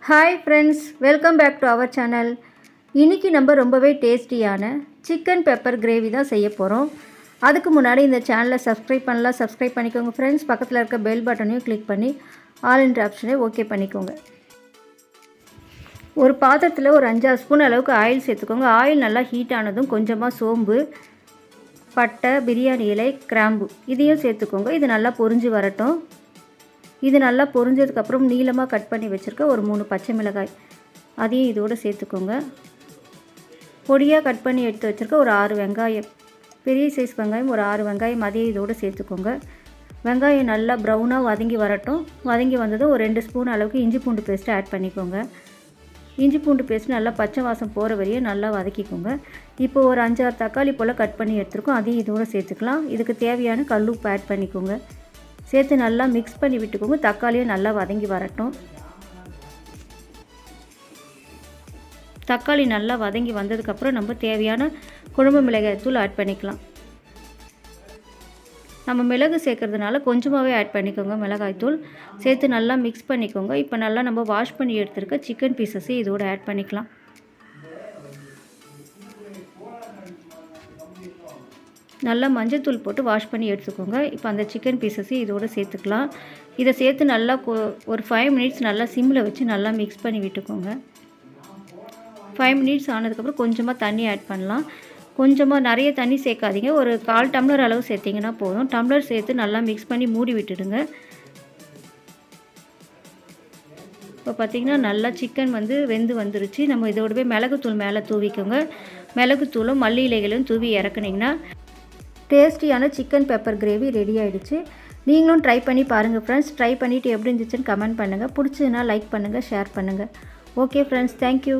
Hi friends, welcome back to our channel. இன்றைக்கி நம்ம ரொம்பவே டேஸ்டியான சிக்கன் பெப்பர் கிரேவி தான் செய்ய போகிறோம். அதுக்கு முன்னாடி இந்த சேனலை சப்ஸ்கிரைப் பண்ணிக்கோங்க ஃப்ரெண்ட்ஸ். பக்கத்தில் இருக்க பெல் பட்டனையும் கிளிக் பண்ணி ஆல் என்ற ஆப்ஷனை ஓகே பண்ணிக்கோங்க. ஒரு பாத்திரத்தில் ஒரு 5-6 ஸ்பூன் அளவுக்கு ஆயில் சேர்த்துக்கோங்க. ஆயில் நல்லா ஹீட் ஆனதும் கொஞ்சமாக சோம்பு, பட்டை, பிரியாணி இலை, கிராம்பு இதையும் சேர்த்துக்கோங்க. இது நல்லா பொரிஞ்சு வரட்டும். இது நல்லா பொரிஞ்சதுக்கப்புறம் நீளமாக கட் பண்ணி வச்சுருக்க ஒரு 3 பச்சை மிளகாய் அதையும் இதோடு சேர்த்துக்கோங்க. பொடியாக கட் பண்ணி எடுத்து வச்சுருக்க ஒரு 6 வெங்காயம், பெரிய சைஸ் வெங்காயம் ஒரு 6 வெங்காயம் அதையும் இதோடு சேர்த்துக்கோங்க. வெங்காயம் நல்லா ப்ரௌனாக வதங்கி வரட்டும். வதங்கி வந்ததும் ஒரு 2 ஸ்பூன் அளவுக்கு இஞ்சி பூண்டு பேஸ்ட்டு ஆட் பண்ணிக்கோங்க. இஞ்சி பூண்டு பேஸ்ட் நல்லா பச்சை வாசம் போகிற வரையும் நல்லா வதக்கிக்கோங்க. இப்போ ஒரு 5-6 தக்காளி போல் கட் பண்ணி எடுத்துருக்கோம், அதையும் இதோடு சேர்த்துக்கலாம். இதுக்கு தேவையான கல்லுப்பு ஆட் பண்ணிக்கோங்க. சேர்த்து நல்லா மிக்ஸ் பண்ணி விட்டுக்கோங்க. தக்காளியும் நல்லா வதங்கி வரட்டும். தக்காளி நல்லா வதங்கி வந்ததுக்கப்புறம் நம்ம தேவையான குழம்பு மிளகாய் தூள் ஆட் பண்ணிக்கலாம். நம்ம மிளகு சேர்க்கறதுனால கொஞ்சமாகவே ஆட் பண்ணிக்கோங்க. மிளகாய் தூள் சேர்த்து நல்லா மிக்ஸ் பண்ணிக்கோங்க. இப்போ நல்லா நம்ம வாஷ் பண்ணி எடுத்துருக்க சிக்கன் பீசஸையும் இதோடு ஆட் பண்ணிக்கலாம். நல்லா மஞ்சத்தூள் போட்டு வாஷ் பண்ணி எடுத்துக்கோங்க. இப்போ அந்த சிக்கன் பீசஸையும் இதோடு சேர்த்துக்கலாம். இதை சேர்த்து நல்லா ஒரு 5 மினிட்ஸ் நல்லா சிம்மில் வச்சு நல்லா மிக்ஸ் பண்ணி விட்டுக்கோங்க. 5 மினிட்ஸ் ஆனதுக்கப்புறம் கொஞ்சமாக தண்ணி ஆட் பண்ணலாம். கொஞ்சமாக நிறைய தண்ணி சேர்க்காதீங்க. ஒரு 1/4 டம்ளர் அளவு சேர்த்திங்கன்னா போதும். டம்ளர் சேர்த்து நல்லா மிக்ஸ் பண்ணி மூடி விட்டுடுங்க. இப்போ பார்த்திங்கன்னா நல்லா சிக்கன் வெந்து வந்துருச்சு. நம்ம இதோடவே மிளகுத்தூள் மேலே தூவிக்கோங்க. மிளகுத்தூளும் மல்லி இலைகளும் தூவி இறக்குனிங்கன்னா டேஸ்டியான சிக்கன் பெப்பர் கிரேவி ரெடி ஆகிடுச்சு. நீங்களும் ட்ரை பண்ணி பாருங்கள் ஃப்ரெண்ட்ஸ். ட்ரை பண்ணிவிட்டு எப்படி இருந்துச்சுன்னு கமெண்ட் பண்ணுங்கள். பிடிச்சதுன்னா லைக் பண்ணுங்கள், ஷேர் பண்ணுங்கள். Okay friends, thank you.